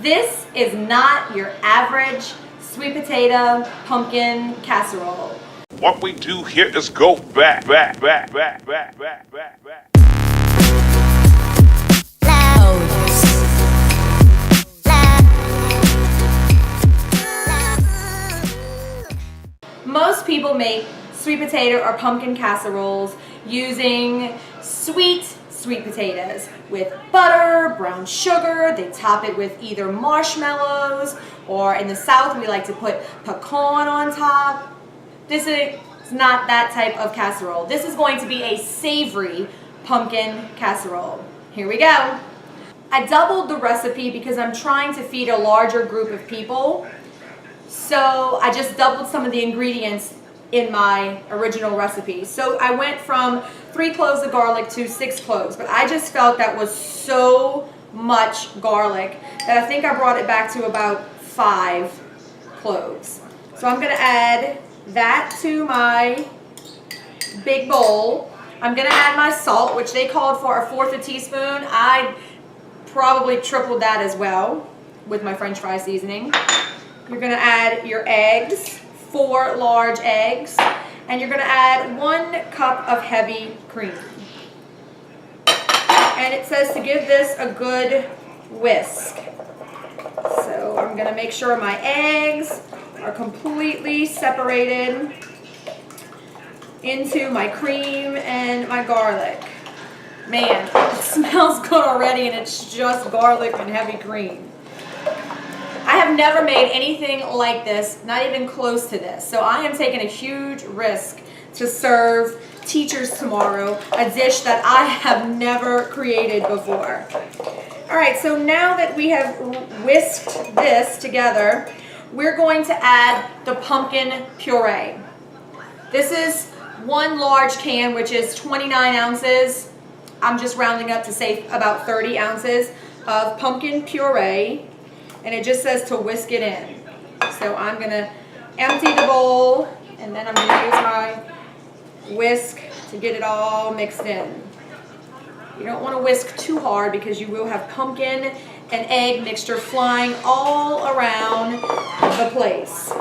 This is not your average sweet potato pumpkin casserole. What we do here is go back. Most people make sweet potato or pumpkin casseroles using sweet potatoes with butter, brown sugar. They top it with either marshmallows, or in the South we like to put pecan on top. This is not that type of casserole. This is going to be a savory pumpkin casserole. Here we go. I doubled the recipe because I'm trying to feed a larger group of people. So I just doubled some of the ingredients in my original recipe. So I went from 3 cloves of garlic to 6 cloves, but I just felt that was so much garlic that I think I brought it back to about 5 cloves. So I'm gonna add that to my big bowl. I'm gonna add my salt, which they called for 1/4 teaspoon. I probably tripled that as well with my French fry seasoning. You're gonna add your eggs, 4 large eggs, and you're gonna add 1 cup of heavy cream. And it says to give this a good whisk. So I'm gonna make sure my eggs are completely separated into my cream and my garlic. Man, it smells good already, and it's just garlic and heavy cream. I have never made anything like this, not even close to this. So I am taking a huge risk to serve teachers tomorrow a dish that I have never created before. All right, so now that we have whisked this together, we're going to add the pumpkin puree. This is 1 large can, which is 29 ounces. I'm just rounding up to say about 30 ounces of pumpkin puree. And it just says to whisk it in. So I'm going to empty the bowl, and then I'm going to use my whisk to get it all mixed in. You don't want to whisk too hard because you will have pumpkin and egg mixture flying all around the place.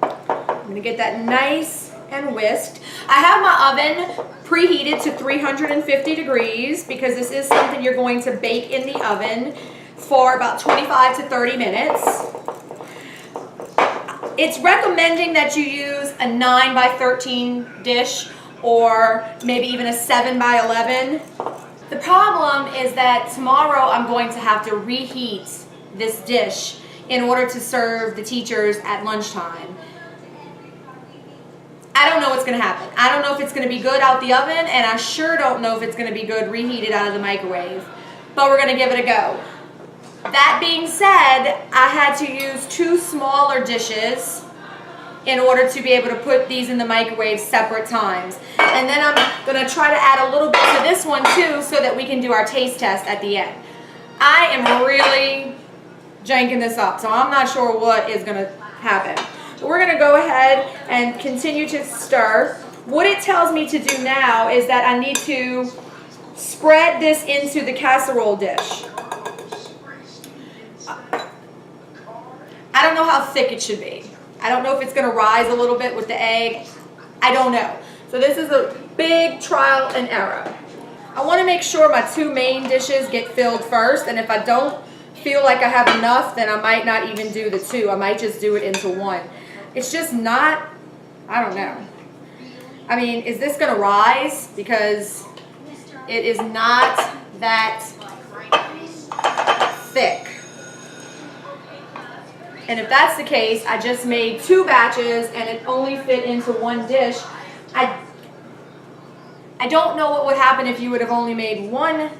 I'm going to get that nice and whisked. I have my oven preheated to 350 degrees because this is something you're going to bake in the oven for about 25 to 30 minutes. It's recommending that you use a 9 by 13 dish or maybe even a 7 by 11. The problem is that tomorrow I'm going to have to reheat this dish in order to serve the teachers at lunchtime. I don't know what's going to happen. I don't know if it's going to be good out the oven, and I sure don't know if it's going to be good reheated out of the microwave. But we're going to give it a go. That being said, I had to use 2 smaller dishes in order to be able to put these in the microwave separate times. And then I'm going to try to add a little bit to this one too so that we can do our taste test at the end. I am really janking this up, so I'm not sure what is going to happen. But we're going to go ahead and continue to stir. What it tells me to do now is that I need to spread this into the casserole dish. I don't know how thick it should be. I don't know if it's going to rise a little bit with the egg. I don't know. So this is a big trial and error. I want to make sure my 2 main dishes get filled first, and if I don't feel like I have enough, then I might not even do the 2. I might just do it into 1. It's just not, I don't know. I mean, is this going to rise? Because it is not that thick. And if that's the case, I just made 2 batches and it only fit into 1 dish. I don't know what would happen if you would have only made 1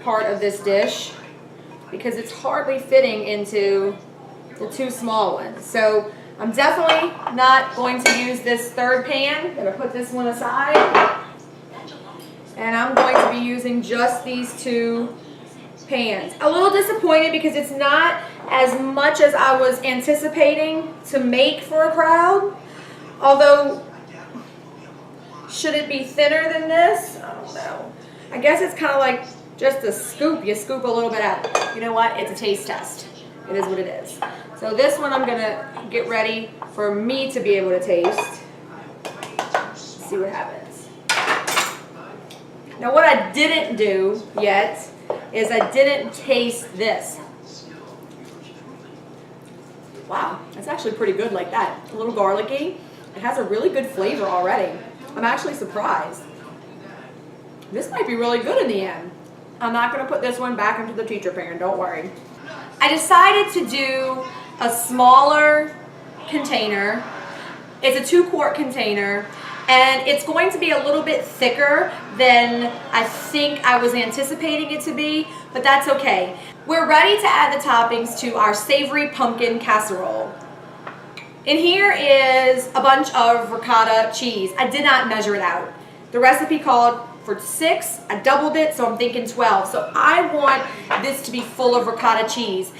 part of this dish, because it's hardly fitting into the 2 small ones. So I'm definitely not going to use this 3rd pan. I'm going to put this one aside. And I'm going to be using just these 2 pans. A little disappointed because it's not as much as I was anticipating to make for a crowd. Although, should it be thinner than this? I don't know. I guess it's kind of like just a scoop. You scoop a little bit out. You know what? It's a taste test. It is what it is. So this one I'm gonna get ready for me to be able to taste. See what happens. Now what I didn't do yet is I didn't taste this. Wow, that's actually pretty good like that. A little garlicky. It has a really good flavor already. I'm actually surprised. This might be really good in the end. I'm not gonna put this one back into the teacher pan, don't worry. I decided to do a smaller container. It's a 2-quart container, and it's going to be a little bit thicker than I think I was anticipating it to be, but that's okay. We're ready to add the toppings to our savory pumpkin casserole. In here is a bunch of ricotta cheese. I did not measure it out. The recipe called for 6, I doubled it, so I'm thinking 12. So I want this to be full of ricotta cheese.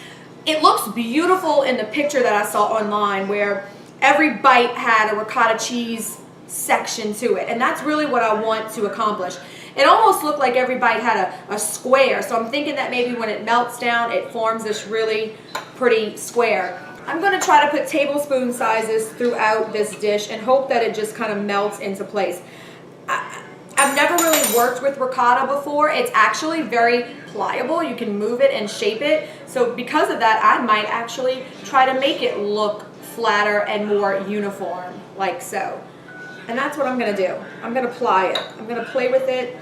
It looks beautiful in the picture that I saw online where every bite had a ricotta cheese section to it, and that's really what I want to accomplish. It almost looked like every bite had a square, so I'm thinking that maybe when it melts down, it forms this really pretty square. I'm going to try to put tablespoon sizes throughout this dish and hope that it just kind of melts into place. I've never really worked with ricotta before. It's actually very pliable. You can move it and shape it. So because of that, I might actually try to make it look flatter and more uniform, like so. And that's what I'm going to do. I'm going to ply it. I'm going to play with it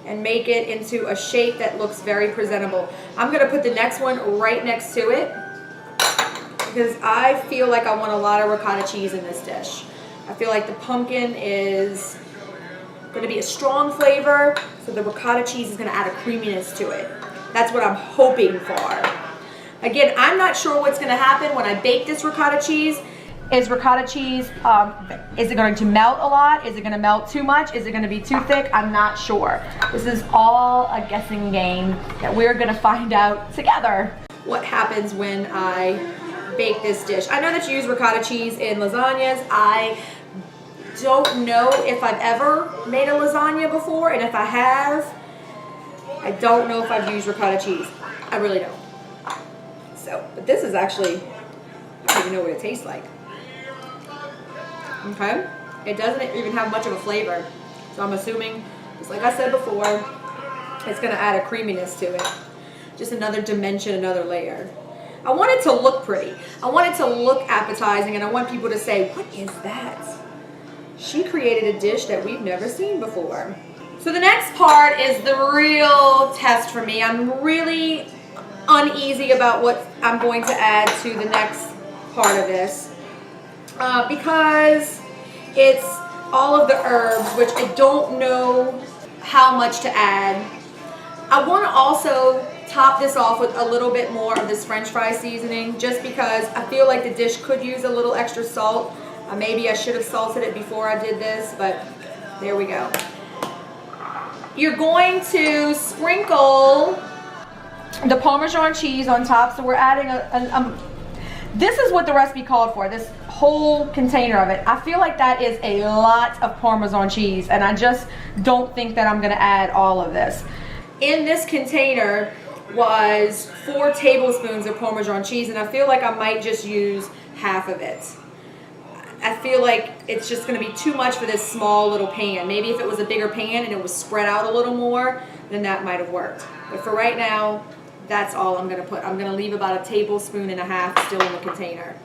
and make it into a shape that looks very presentable. I'm going to put the next one right next to it because I feel like I want a lot of ricotta cheese in this dish. I feel like the pumpkin is going to be a strong flavor, so the ricotta cheese is going to add a creaminess to it. That's what I'm hoping for. Again, I'm not sure what's going to happen when I bake this ricotta cheese. Is ricotta cheese, is it going to melt a lot? Is it going to melt too much? Is it going to be too thick? I'm not sure. This is all a guessing game that we're going to find out together. What happens when I bake this dish? I know that you use ricotta cheese in lasagnas. I don't know if I've ever made a lasagna before, and if I have, I don't know if I've used ricotta cheese. I really don't. So, but this is actually, I don't even know what it tastes like. Okay, it doesn't even have much of a flavor, so I'm assuming, just like I said before, it's going to add a creaminess to it. Just another dimension, another layer. I want it to look pretty. I want it to look appetizing, and I want people to say, what is that? She created a dish that we've never seen before. So the next part is the real test for me. I'm really uneasy about what I'm going to add to the next part of this. Because it's all of the herbs, which I don't know how much to add. I want to also top this off with a little bit more of this French fry seasoning, just because I feel like the dish could use a little extra salt. Maybe I should have salted it before I did this, but there we go. You're going to sprinkle the Parmesan cheese on top, so we're adding this is what the recipe called for, this whole container of it. I feel like that is a lot of Parmesan cheese, and I just don't think that I'm going to add all of this. In this container was 4 tablespoons of Parmesan cheese, and I feel like I might just use half of it. I feel like it's just going to be too much for this small little pan. Maybe if it was a bigger pan and it was spread out a little more, then that might have worked. But for right now, that's all I'm going to put. I'm going to leave about 1.5 tablespoons still in the container.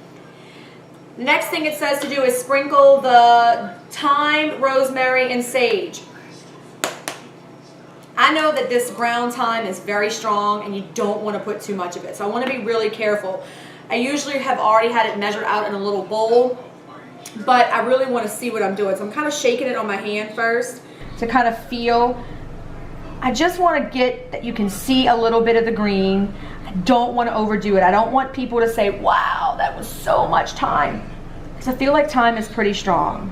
Next thing it says to do is sprinkle the thyme, rosemary, and sage. I know that this ground thyme is very strong and you don't want to put too much of it. So I want to be really careful. I usually have already had it measured out in a little bowl, but I really want to see what I'm doing. So I'm kind of shaking it on my hand first to kind of feel. I just want to get that you can see a little bit of the green. I don't want to overdo it. I don't want people to say, wow, that was so much thyme. Because I feel like thyme is pretty strong.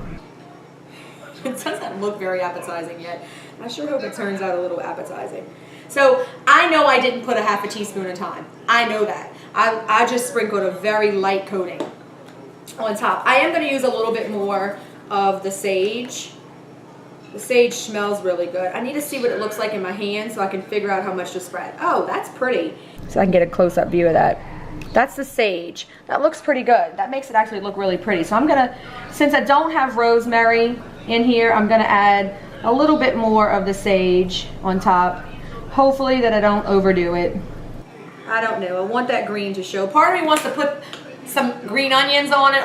It doesn't look very appetizing yet. I sure hope it turns out a little appetizing. So I know I didn't put 1/2 teaspoon of thyme. I know that. I just sprinkled a very light coating on top. I am going to use a little bit more of the sage. The sage smells really good. I need to see what it looks like in my hand so I can figure out how much to spread. Oh, that's pretty. So I can get a close-up view of that. That's the sage. That looks pretty good. That makes it actually look really pretty. So I'm gonna, since I don't have rosemary in here, I'm gonna add a little bit more of the sage on top. Hopefully that I don't overdo it. I don't know. I want that green to show. Part of me wants to put some green onions on it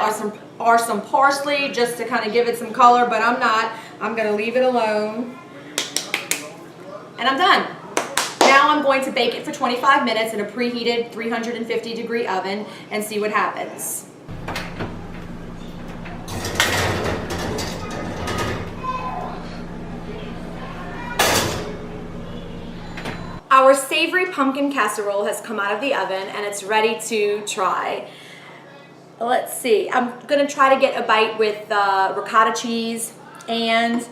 or some parsley just to kind of give it some color, but I'm not. I'm going to leave it alone. And I'm done. Now I'm going to bake it for 25 minutes in a preheated 350-degree oven and see what happens. Our savory pumpkin casserole has come out of the oven and it's ready to try. Let's see. I'm going to try to get a bite with the ricotta cheese and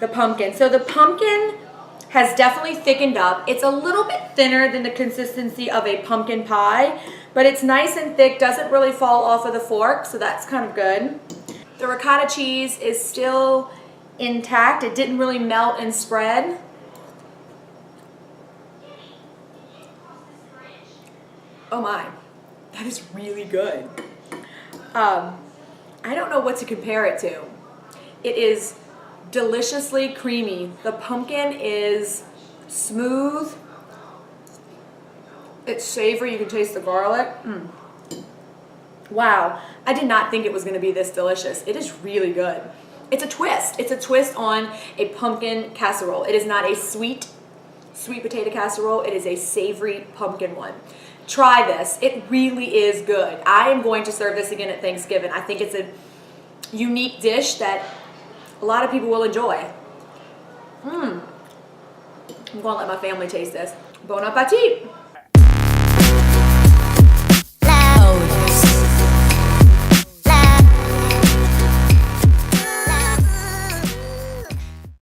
the pumpkin. So the pumpkin has definitely thickened up. It's a little bit thinner than the consistency of a pumpkin pie, but it's nice and thick, doesn't really fall off of the fork, so that's kind of good. The ricotta cheese is still intact. It didn't really melt and spread. Oh my, that is really good. I don't know what to compare it to. It is deliciously creamy. The pumpkin is smooth. It's savory. You can taste the garlic. Wow, I did not think it was going to be this delicious. It is really good. It's a twist. It's a twist on a pumpkin casserole. It is not a sweet potato casserole. It is a savory pumpkin one. Try this. It really is good. I am going to serve this again at Thanksgiving. I think it's a unique dish that a lot of people will enjoy. I'm going to let my family taste this. Bon appetit.